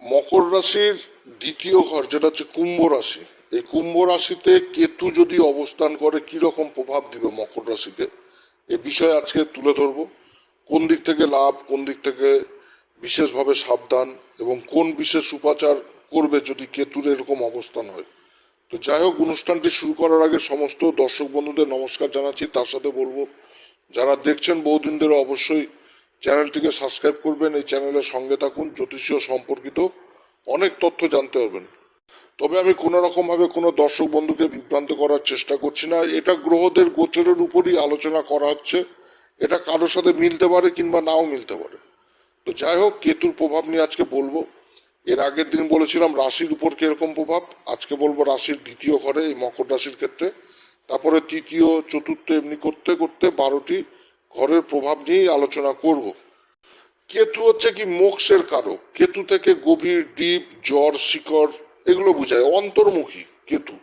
মকর রাশির দ্বিতীয় ঘর যেটা হচ্ছে কুম্ভ রাশি, এই কুম্ভ রাশিতে কেতু যদি অবস্থান করে কি রকম প্রভাব দিবে মকর রাশিকে, এ বিষয়ে আজকে তুলে ধরবো। কোন দিক থেকে লাভ, কোন দিক থেকে বিশেষভাবে সাবধান, এবং কোন বিশেষ উপাচার করবে যদি কেতুর এরকম অবস্থান হয়। তো যাই হোক, অনুষ্ঠানটি শুরু করার আগে সমস্ত দর্শক বন্ধুদের নমস্কার জানাচ্ছি। তার সাথে বলবো, যারা দেখছেন বহুদিন ধরে অবশ্যই চ্যানেলটিকে সাবস্ক্রাইব করবেন, এই চ্যানেলের সঙ্গে থাকুন, জ্যোতিষীয় সম্পর্কিত অনেক তথ্য জানতে পারবেন। তবে আমি কোনো রকম ভাবে কোনো দর্শক বন্ধুকে বিভ্রান্ত করার চেষ্টা করছি না। এটা গ্রহদের গোচরের উপরই আলোচনা করা হচ্ছে। এটা কারোর সাথে মিলতে পারে কিংবা নাও মিলতে পারে। তো যাই হোক, কেতুর প্রভাব নিয়ে আজকে বলবো। এর আগের দিন বলেছিলাম রাশির উপর কিরকম প্রভাব, আজকে বলবো রাশির দ্বিতীয় ঘরে এই মকর রাশির ক্ষেত্রে, তারপরে তৃতীয় চতুর্থ, এমনি করতে করতে 12টি ঘরের প্রভাব নিয়েই আলোচনা করব। কেতু হচ্ছে কি মোক্ষের কারক। কেতু থেকে গভীর ডিপ জ্বর শিকড় এগুলো বোঝায়। অন্তর্মুখী কেতু,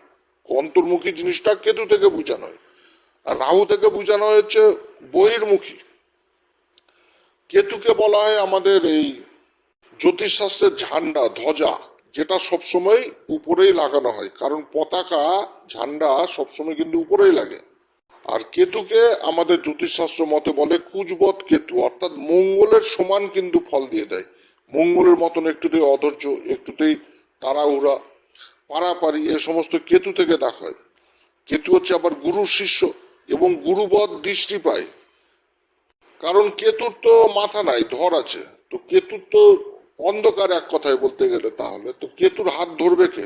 অন্তর্মুখী জিনিসটা কেতু থেকে বোঝানো হয়। আর রাহু থেকে বোঝানো হয়েছে বহির্মুখী। কেতুকে বলা হয় আমাদের এই জ্যোতিষশাস্ত্রের ঝান্ডা, ধ্বজা, যেটা সবসময় উপরেই লাগানো হয়, কারণ পতাকা ঝান্ডা সবসময় কিন্তু উপরেই লাগে। আর কেতুকে আমাদের জ্যোতিষশাস্ত্র মতে বলে কুজবৎ কেতু, অর্থাৎ মঙ্গলের সমান কিন্তু ফল দিয়ে দেয়। মঙ্গলের মতন একটুতেই অধৈর্য, একটুতেই তাড়াহুড়া, পারাপারি, এ সমস্ত কেতু থেকে দেখা হয়। কেতু হচ্ছে আবার গুরুর শিষ্য এবং গুরুবৎ দৃষ্টি পায়। কারণ কেতুর তো মাথা নাই, ধর আছে। তো কেতুর তো অন্ধকার, এক কথায় বলতে গেলে। তাহলে তো কেতুর হাত ধরবে কে?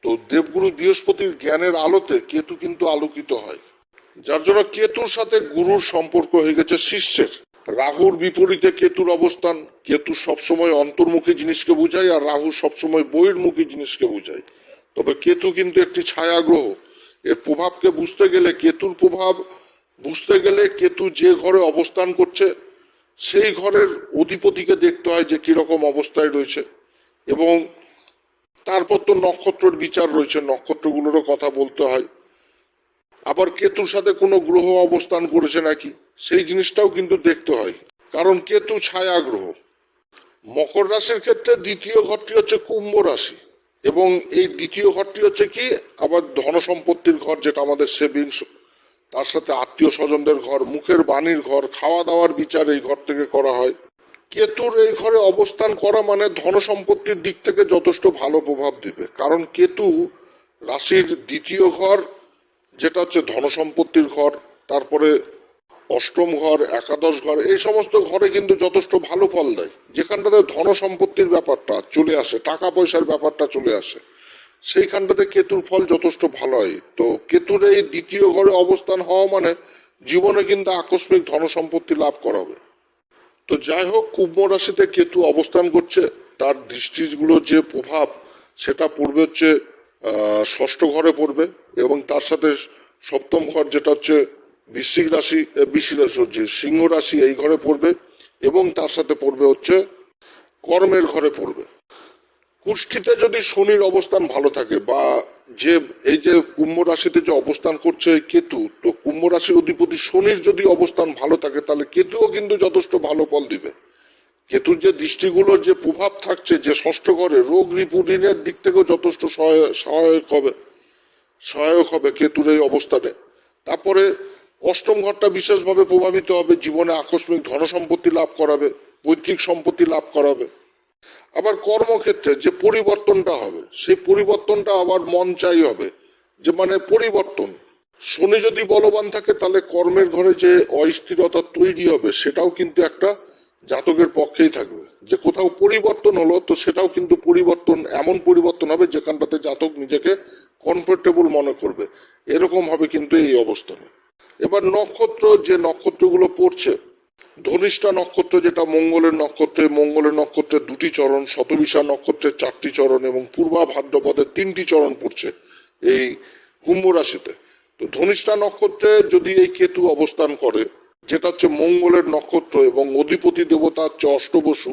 তো দেবগুরু বৃহস্পতির জ্ঞানের আলোতে কেতু কিন্তু আলোকিত হয়, যার জন্য কেতুর সাথে গুরুর সম্পর্ক হয়ে গেছে শিষ্যের। রাহুর বিপরীতে কেতুর অবস্থান। কেতু সবসময় অন্তর্মুখী জিনিসকে বোঝায়, আর রাহু সবসময় বহির্মুখী জিনিসকে বোঝায়। তবে কেতু কিন্তু একটি ছায়া গ্রহ। এর প্রভাবকে বুঝতে গেলে, কেতুর প্রভাব বুঝতে গেলে, কেতু যে ঘরে অবস্থান করছে সেই ঘরের অধিপতিকে দেখতে হয় যে কিরকম অবস্থায় রয়েছে, এবং তারপর তো নক্ষত্রের বিচার রয়েছে, নক্ষত্রগুলোরও কথা বলতে হয়। আবার কেতুর সাথে কোনো গ্রহ অবস্থান করেছে নাকি সেই জিনিসটাও কিন্তু দেখতে হয়, কারণ কেতু ছায়া গ্রহ। মকর রাশির ক্ষেত্রে দ্বিতীয় ঘরটি হচ্ছে কুম্ভ রাশি, এবং এই দ্বিতীয় ঘরটি হচ্ছে কি আবার ধন সম্পত্তির ঘর, যেটা আমাদের সেভিংস, তার সাথে আত্মীয় স্বজনদের ঘর, মুখের বাণীর ঘর, খাওয়া দাওয়ার বিচার এই ঘর থেকে করা হয়। কেতুর এই ঘরে অবস্থান করা মানে ধন সম্পত্তির দিক থেকে যথেষ্ট ভালো প্রভাব দিবে, কারণ কেতু রাশির দ্বিতীয় ঘর, যেটা হচ্ছে ধন সম্পত্তির ঘর, তারপরে অষ্টম ঘর, একাদশ ঘর, এই সমস্ত ঘরে কিন্তু যথেষ্ট ভালো ফল দেয়। যেখানটাতে ধন সম্পত্তির ব্যাপারটা চলে আসে, টাকা পয়সার ব্যাপারটা চলে আসে, সেইখানটাতে কেতুর ফল যথেষ্ট ভালো হয়। তো কেতুর এই দ্বিতীয় ঘরে অবস্থান হওয়া মানে জীবনে কিন্তু আকস্মিক ধন সম্পত্তি লাভ করাবে। তো যাই হোক, কুম্ভ রাশিতে কেতু অবস্থান করছে, তার দৃষ্টিগুলো যে প্রভাব সেটা পড়বে হচ্ছে ষষ্ঠ ঘরে পড়বে, এবং তার সাথে সপ্তম ঘর যেটা হচ্ছে বৃশ্চিক রাশি, বৃশ্চিক রাশি হচ্ছে সিংহ রাশি, এই ঘরে পড়বে, এবং তার সাথে পড়বে হচ্ছে কর্মের ঘরে পড়বে। কুষ্ঠিতে যদি শনির অবস্থান ভালো থাকে, বা যে এই যে কুম্ভ রাশিতে যে অবস্থান করছে কেতু, তো কুম্ভ রাশির অধিপতি শনির যদি অবস্থান ভালো থাকে তাহলে কেতুও কিন্তু যথেষ্ট ভালো ফল দিবে। কেতুর যে দৃষ্টিগুলো যে প্রভাব থাকছে, যে ষষ্ঠ ঘরে রোগ রিপুটিনের দিক থেকেও যথেষ্ট সহায়ক হবে কেতুর এই অবস্থানে। তারপরে অষ্টম ঘরটা বিশেষভাবে প্রভাবিত হবে, জীবনে আকস্মিক ধন সম্পত্তি লাভ করাবে, পৈতৃক সম্পত্তি লাভ করাবে। আবার কর্মক্ষেত্রে যে পরিবর্তনটা হবে, সেই পরিবর্তনটা আবার মন চাই হবে, যে মানে পরিবর্তন। শনি যদি বলবান থাকে তাহলে কর্মের ঘরে যে অস্থিরতা তৈরি হবে সেটাও কিন্তু একটা জাতকের পক্ষেই থাকবে। যে কোথাও পরিবর্তন হলো, তো সেটাও কিন্তু পরিবর্তন, এমন পরিবর্তন হবে যেখানটাতে জাতক নিজেকে কমফোর্টেবল মনে করবে, এরকম হবে কিন্তু এই অবস্থানে। এবার নক্ষত্র, যে নক্ষত্রগুলো পড়ছে, ধনিষ্ঠা নক্ষত্র যেটা মঙ্গলের নক্ষত্রে, মঙ্গলের নক্ষত্রের 2টি চরণ, শতবিশা নক্ষত্রের 4টি চরণ, এবং পূর্বা ভাদ্রপদের 3টি চরণ পড়ছে এই কুম্ভ রাশিতে। তো ধনিষ্ঠা নক্ষত্রে যদি এই কেতু অবস্থান করে, যেটা হচ্ছে মঙ্গলের নক্ষত্র, এবং অধিপতি দেবতা হচ্ছে অষ্টবসু।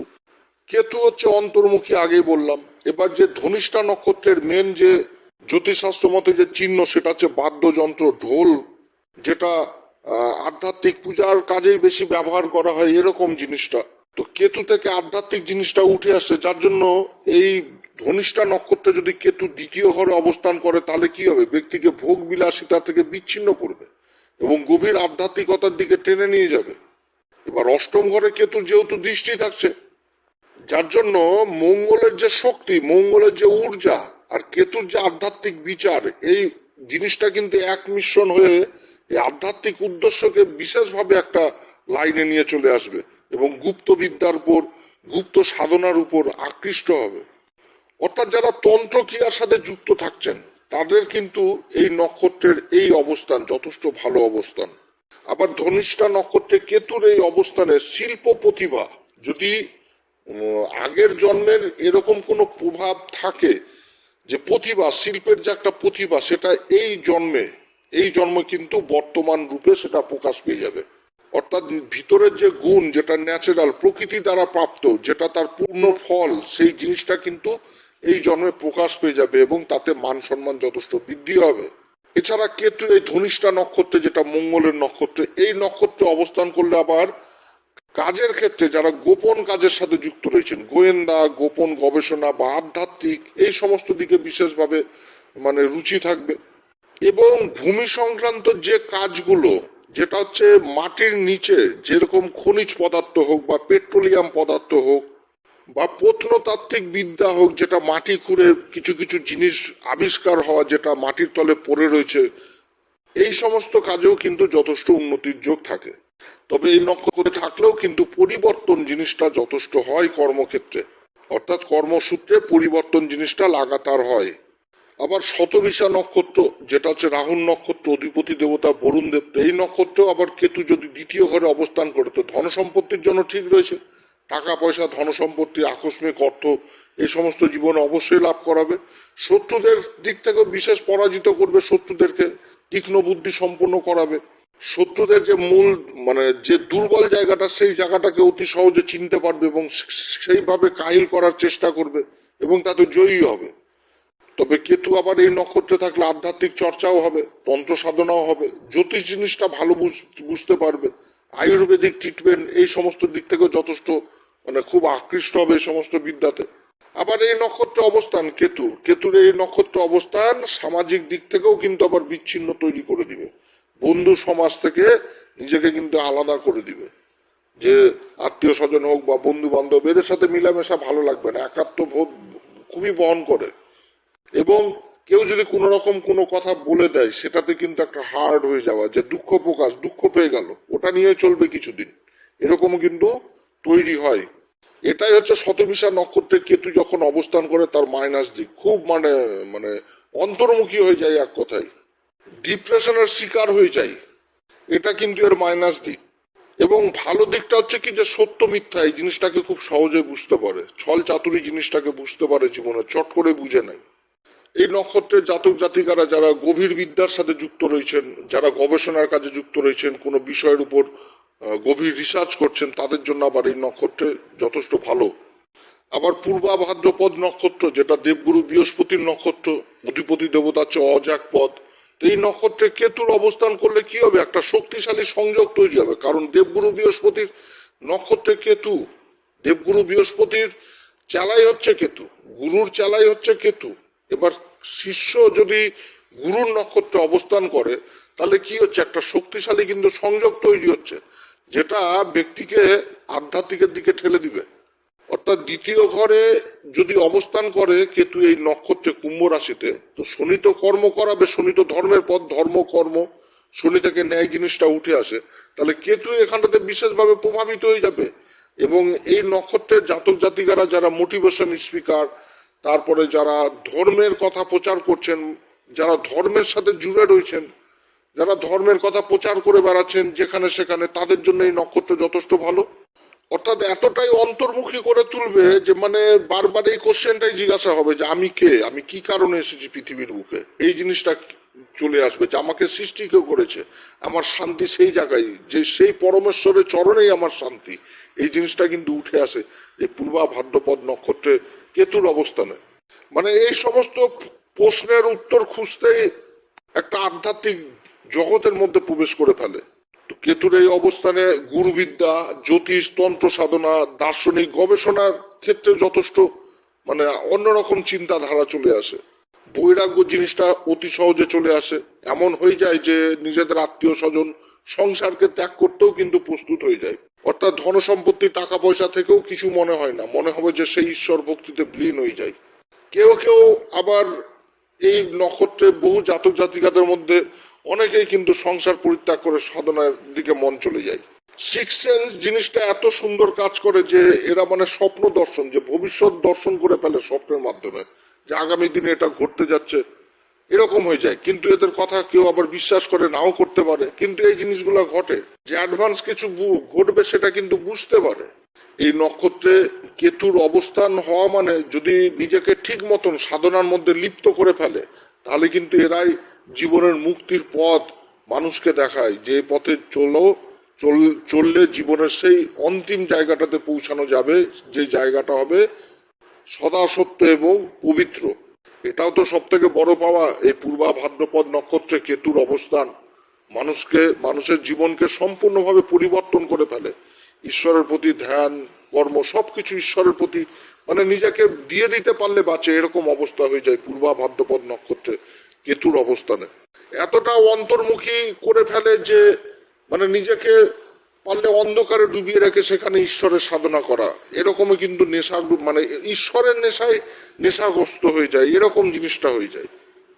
কেতু হচ্ছে অন্তর্মুখী, আগেই বললাম। এবার যে ধনিষ্ঠা নক্ষত্রের মেন যে জ্যোতিষশাস্ত্র মতে যে চিহ্ন, সেটা হচ্ছে বাদ্যযন্ত্র, ঢোল, যেটা আধ্যাত্মিক পূজার কাজেই বেশি ব্যবহার করা হয়, এরকম জিনিসটা। তো কেতু থেকে আধ্যাত্মিক জিনিসটা উঠে আসছে, যার জন্য এই ধনিষ্ঠা নক্ষত্রে যদি কেতু দ্বিতীয় ঘরে অবস্থান করে তাহলে কি হবে, ব্যক্তিকে ভোগ বিলাসিতা থেকে বিচ্ছিন্ন করবে এবং গভীর আধ্যাত্মিকতার দিকে টেনে নিয়ে যাবে। এবার অষ্টম ঘরে কেতুর যেহেতু দৃষ্টি থাকছে, যার জন্য মঙ্গলের যে শক্তি, মঙ্গলের যে ঊর্জা আর কেতুর যে আধ্যাত্মিক বিচার, এই জিনিসটা কিন্তু এক মিশ্রণ হয়ে এই আধ্যাত্মিক উদ্দেশ্যকে বিশেষভাবে একটা লাইনে নিয়ে চলে আসবে এবং গুপ্ত বিদ্যার উপর, গুপ্ত সাধনার উপর আকৃষ্ট হবে। অর্থাৎ যারা তন্ত্র ক্রিয়ার সাথে যুক্ত থাকছেন তাদের কিন্তু এই নক্ষত্রের এই অবস্থান যথেষ্ট ভালো অবস্থান। আবার ধনিষ্ঠা নক্ষত্রে কেতুর এই অবস্থানে শিল্প প্রতিভা যদি আগের জন্মের এরকম কোনো প্রভাব থাকে, যে প্রতিভা, শিল্পের যে একটা প্রতিভা, সেটা এই জন্মে কিন্তু বর্তমান রূপে সেটা প্রকাশ পেয়ে যাবে। অর্থাৎ ভিতরের যে গুণ, যেটা ন্যাচারাল প্রকৃতি দ্বারা প্রাপ্ত, যেটা তার পূর্ণ ফল, সেই জিনিসটা কিন্তু এই জন্মে প্রকাশ পেয়ে যাবে এবং তাতে মান সম্মান যথেষ্ট বৃদ্ধি হবে। এছাড়া কেতু এই ধনিষ্ঠা নক্ষত্রে, যেটা মঙ্গলের নক্ষত্রে, এই নক্ষত্রে অবস্থান করলে আবার কাজের ক্ষেত্রে যারা গোপন কাজের সাথে যুক্ত রয়েছেন, গোয়েন্দা, গোপন গবেষণা বা আধ্যাত্মিক, এই সমস্ত দিকে বিশেষভাবে রুচি থাকবে। এবং ভূমি সংক্রান্ত যে কাজগুলো, যেটা হচ্ছে মাটির নিচে, যেরকম খনিজ পদার্থ হোক বা পেট্রোলিয়াম পদার্থ হোক বা প্রত্নতাত্ত্বিক বিদ্যা হোক, যেটা মাটি খুঁড়ে কিছু কিছু জিনিস আবিষ্কার হওয়া, যেটা মাটির তলে পড়ে রয়েছে, এই সমস্ত কাজেও কিন্তু যথেষ্ট উন্নতির যোগ থাকে। তবে এই নক্ষত্রে থাকলেও কিন্তু পরিবর্তন জিনিসটা যথেষ্ট হয় কর্মক্ষেত্রে, অর্থাৎ কর্মসূত্রে পরিবর্তন জিনিসটা লাগাতার হয়। আবার শতবিশা নক্ষত্র, যেটা হচ্ছে রাহুল নক্ষত্র, অধিপতি দেবতা বরুণ দেব, এই নক্ষত্র আবার কেতু যদি দ্বিতীয় ঘরে অবস্থান করে তো ধন সম্পত্তির জন্য ঠিক রয়েছে। টাকা পয়সা, ধন সম্পত্তি, আকস্মিক অর্থ, এই সমস্ত জীবনে অবশ্যই লাভ করাবে। শত্রুদের দিক থেকেও বিশেষ পরাজিত করবে, শত্রুদেরকে তীক্ষ্ণ বুদ্ধি সম্পন্ন করাবে। শত্রুদের যে মূল যে দুর্বল জায়গাটা, সেই জায়গাটাকে অতি সহজে চিনতে পারবে এবং সেইভাবে কাহিল করার চেষ্টা করবে এবং তাতে জয়ী হবে। তবে কেতু আবার এই নক্ষত্রে থাকলে আধ্যাত্মিক চর্চাও হবে, তন্ত্র সাধনাও হবে, জ্যোতিষ জিনিসটা ভালো বুঝতে পারবে, আয়ুর্বেদিক ট্রিটমেন্ট, এই সমস্ত দিক থেকেও যথেষ্ট খুব আকৃষ্ট হবে এই সমস্ত বিদ্যাতে। আবার এই নক্ষত্রে অবস্থান কেতুর এই নক্ষত্র অবস্থান সামাজিক দিক থেকেও কিন্তু আবার বিচ্ছিন্ন তৈরি করে দিবে, বন্ধু সমাজ থেকে নিজেকে কিন্তু আলাদা করে দিবে। যে আত্মীয় স্বজন হোক বা বন্ধু বান্ধব, এদের সাথে মিলামেশা ভালো লাগবে না, একাত্মবোধ খুবই বহন করে। এবং কেউ যদি কোনো রকম কোনো কথা বলে দেয়, সেটাতে কিন্তু একটা হার্ড হয়ে যাওয়া, যে দুঃখ প্রকাশ, দুঃখ পেয়ে গেল, ওটা নিয়ে চলবে কিছুদিন, এরকমও কিন্তু তৈরি হয়। এটাই হচ্ছে শতবিশা নক্ষত্রে কেতু যখন অবস্থান করে তার মাইনাস দিক, খুব মানে অন্তর্মুখী হয়ে যায়, এক কথায় ডিপ্রেশনের শিকার হয়ে যায়, এটা কিন্তু এর মাইনাস দিক। এবং ভালো দিকটা হচ্ছে কি, যে সত্য মিথ্যা এই জিনিসটাকে খুব সহজে বুঝতে পারে, ছল চাতুরি জিনিসটাকে বুঝতে পারে, জীবনে চট করে বুঝে নেয়। এই নক্ষত্রের জাতক জাতিকারা যারা গভীর বিদ্যার সাথে যুক্ত রয়েছেন, যারা গবেষণার কাজে যুক্ত রয়েছেন, কোনো বিষয়ের উপর গভীর রিসার্চ করছেন, তাদের জন্য আবার এই নক্ষত্রে যথেষ্ট ভালো। আবার পূর্বা ভাদ্রপদ নক্ষত্র, যেটা দেবগুরু বৃহস্পতির নক্ষত্র, অধিপতি দেবতা হচ্ছে অজাক পদ, এই নক্ষত্রে কেতুর অবস্থান করলে কি হবে, একটা শক্তিশালী সংযোগ তৈরি হবে। কারণ দেবগুরু বৃহস্পতির নক্ষত্রে কেতু, দেবগুরু বৃহস্পতির চালাই হচ্ছে কেতু, গুরুর চালাই হচ্ছে কেতু। এবার শিষ্য যদি গুরুর নক্ষত্রে অবস্থান করে তাহলে কি হচ্ছে, একটা শক্তিশালী কিন্তু সংযোগ তৈরি হচ্ছে, যেটা ব্যক্তিকে আধ্যাত্মিকের দিকে ঠেলে দিবে। অর্থাৎ দ্বিতীয় ঘরে যদি অবস্থান করে কেতু এই নক্ষত্রে কুম্ভ রাশিতে, তো শনি তো কর্ম করাবে, শনি তো ধর্মের পথ, ধর্ম কর্ম, শনি থেকে ন্যায় জিনিসটা উঠে আসে, তাহলে কেতু এখানটাতে বিশেষভাবে প্রভাবিত হয়ে যাবে। এবং এই নক্ষত্রের জাতক জাতিকারা যারা মোটিভেশন স্পিকার, তারপরে যারা ধর্মের কথা প্রচার করছেন, যারা ধর্মের সাথে জুড়ে রয়েছেন, যারা ধর্মের কথা প্রচার করে বেড়াচ্ছেন যেখানে সেখানে, তাদের জন্য এই নক্ষত্র যথেষ্ট ভালো। অর্থাৎ এতটাই অন্তর্মুখী করে তুলবে যে বারবার এই কোশ্চেনটাই জিজ্ঞাসা হবে যে আমি কে, আমি কি কারণে এসেছি পৃথিবীর বুকে, এই জিনিসটা চলে আসবে, যে আমাকে সৃষ্টি কেউ করেছে, আমার শান্তি সেই জায়গায়, যে সেই পরমেশ্বরের চরণেই আমার শান্তি, এই জিনিসটা কিন্তু উঠে আসে এই পূর্বা ভাদ্রপদ নক্ষত্রে কেতুর অবস্থানে। এই সমস্ত প্রশ্নের উত্তর খুঁজতেই একটা আধ্যাত্মিক জগতের মধ্যে প্রবেশ করে ফেলে। তো কেতুর এই অবস্থানে গুরুবিদ্যা, জ্যোতিষ, তন্ত্র সাধনা, দার্শনিক গবেষণার ক্ষেত্রে যথেষ্ট মানে অন্যরকম চিন্তাধারা চলে আসে। বৈরাগ্য জিনিসটা অতি সহজে চলে আসে। এমন হয়ে যায় যে নিজেদের আত্মীয় স্বজন, সংসারকে ত্যাগ করতেও কিন্তু প্রস্তুত হয়ে যায়। অর্থাৎ ধন সম্পত্তি, টাকা পয়সা থেকেও কিছু মনে হয় না, মনে হবে যে সেই ঈশ্বর ভক্তিতে বিলীন হয়ে যায়। কেউ কেউ আবার এই নক্ষত্রে বহু জাতক জাতিকাদের মধ্যে অনেকেই কিন্তু সংসার পরিত্যাগ করে সাধনার দিকে মন চলে যায়। সিক্স সেন্স জিনিসটা এত সুন্দর কাজ করে যে এরা মানে স্বপ্ন দর্শন, যে ভবিষ্যৎ দর্শন করে ফেলে স্বপ্নের মাধ্যমে, যে আগামী দিনে এটা ঘটতে যাচ্ছে, এরকম হয়ে যায়। কিন্তু এদের কথা কেউ আবার বিশ্বাস করে, নাও করতে পারে, কিন্তু এই জিনিসগুলো ঘটে। যে অ্যাডভান্স কিছু ঘটবে সেটা কিন্তু বুঝতে পারে। এই নক্ষত্রে কেতুর অবস্থান হওয়া মানে যদি নিজেকে ঠিক মতন সাধনার মধ্যে লিপ্ত করে ফেলে, তাহলে কিন্তু এরাই জীবনের মুক্তির পথ মানুষকে দেখায়, যে পথে চললে জীবনের সেই অন্তিম জায়গাটাতে পৌঁছানো যাবে, যে জায়গাটা হবে সদা সত্য এবং পবিত্র। এটাও তো সব থেকে বড় পাওয়া। এই পূর্বা ভাদ্রপদ নক্ষত্রে কেতুর অবস্থান মানুষের জীবনকে সম্পূর্ণভাবে পরিবর্তন করে ফেলে। ঈশ্বরের প্রতি ধ্যান, কর্ম, সবকিছু ঈশ্বরের প্রতি মানে নিজেকে দিয়ে দিতে পারলে বাঁচে, এরকম অবস্থা হয়ে যায় পূর্বা ভাদ্রপদ নক্ষত্রে কেতুর অবস্থানে। এতটা অন্তর্মুখী করে ফেলে যে মানে নিজেকে পারলে অন্ধকারে ডুবিয়ে রেখে সেখানে ঈশ্বরের সাধনা করা, এরকমই কিন্তু নেশা, মানে ঈশ্বরের নেশাগ্রস্ত হয়ে যায়, এরকম জিনিসটা হয়ে যায়।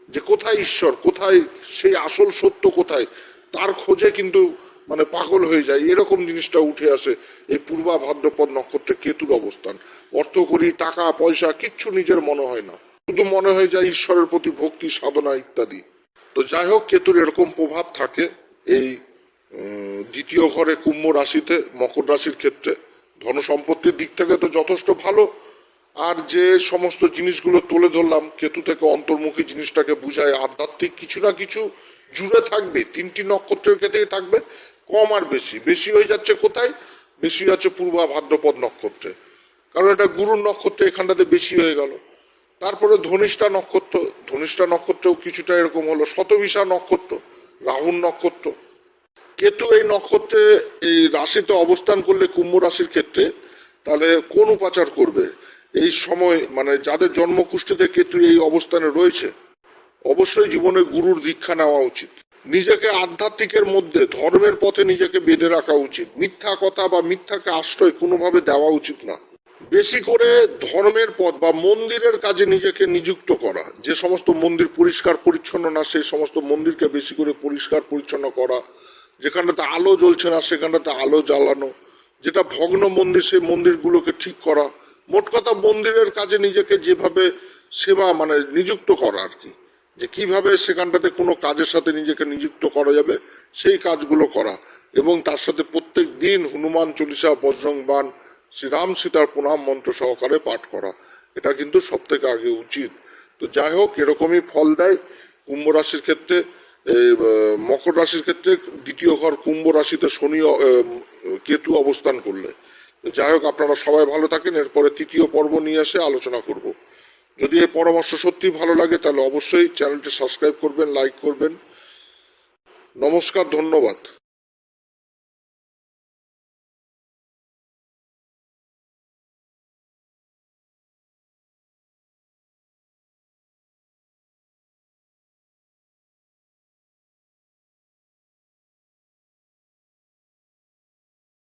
যে কোথায় ঈশ্বর, কোথায় সেই আসল সত্য, কোথায় তার খোঁজে কিন্তু মানে পাগল হয়ে যায়, এরকম জিনিসটা উঠে আসে এই পূর্বা ভাদ্রপদ নক্ষত্রে কেতুর অবস্থান। অর্থ করি, টাকা পয়সা কিচ্ছু নিজের মনে হয় না, শুধু মনে হয়ে যায় ঈশ্বরের প্রতি ভক্তি, সাধনা ইত্যাদি। তো যাই হোক, কেতুর এরকম প্রভাব থাকে এই দ্বিতীয় ঘরে কুম্ভ রাশিতে, মকর রাশির ক্ষেত্রে। ধন সম্পত্তির দিক থেকে তো যথেষ্ট ভালো। আর যে সমস্ত জিনিসগুলো তুলে ধরলাম, কেতু থেকে অন্তর্মুখী জিনিসটাকে বুঝায়, আধ্যাত্মিক কিছু না কিছু জুড়ে থাকবে। তিনটি নক্ষত্রের ক্ষেত্রে থাকবে, কম আর বেশি। বেশি হয়ে যাচ্ছে কোথায়? বেশি আছে পূর্বা ভাদ্রপদ নক্ষত্রে, কারণ এটা গুরুর নক্ষত্র, এখানটাতে বেশি হয়ে গেল। তারপরে ধনিষ্ঠা নক্ষত্র, ধনিষ্ঠা নক্ষত্রেও কিছুটা এরকম হলো। শতভিষা নক্ষত্র, রাহুর নক্ষত্র। কেতু এই নক্ষত্রে এই রাশিতে অবস্থান করলে কুম্ভ রাশির ক্ষেত্রে, তাহলে কোন উপাচার করবে এই সময়? মানে যাদের জন্মকুষ্ঠিতে কেতু এই অবস্থানে রয়েছে, অবশ্যই জীবনে গুরুর দীক্ষা নেওয়া উচিত। নিজেকে আধ্যাত্মিকের মধ্যে, ধর্মের পথে নিজেকে বেঁধে রাখা উচিত। মিথ্যা কথা বা মিথ্যাকে আশ্রয় কোনোভাবে দেওয়া উচিত না। বেশি করে ধর্মের পথ বা মন্দিরের কাজে নিজেকে নিযুক্ত করা। যে সমস্ত মন্দির পরিষ্কার পরিচ্ছন্ন না, সেই সমস্ত মন্দিরকে বেশি করে পরিষ্কার পরিচ্ছন্ন করা। যেখানটাতে আলো জ্বলছে না সেখানটাতে আলো জ্বালানো। যেটা ভগ্ন মন্দির, সেই মন্দিরগুলোকে ঠিক করা। মোট কথা মন্দিরের কাজে নিজেকে যেভাবে সেবা মানে নিযুক্ত করা আর কি, যে কিভাবে সেখানটাতে কোনো কাজের সাথে নিজেকে নিযুক্ত করা যাবে সেই কাজগুলো করা। এবং তার সাথে প্রত্যেক দিন হনুমান চল্লিশা, বজরং বাণ, শ্রীরাম সীতার প্রণাম মন্ত্র সহকারে পাঠ করা, এটা কিন্তু সব থেকে আগে উচিত। তো যাই হোক, এরকমই ফল দেয় কুম্ভ রাশির ক্ষেত্রে। মকর রাশির ক্ষেত্রে দ্বিতীয় ঘর কুম্ভ রাশিতে শনি কেতু অবস্থান করলে। যাই হোক, আপনারা সবাই ভালো থাকেন। এরপরে তৃতীয় পর্ব নিয়ে এসে আলোচনা করব। যদি এই পরামর্শ সত্যি ভালো লাগে তাহলে অবশ্যই চ্যানেলটি সাবস্ক্রাইব করবেন, লাইক করবেন। নমস্কার, ধন্যবাদ।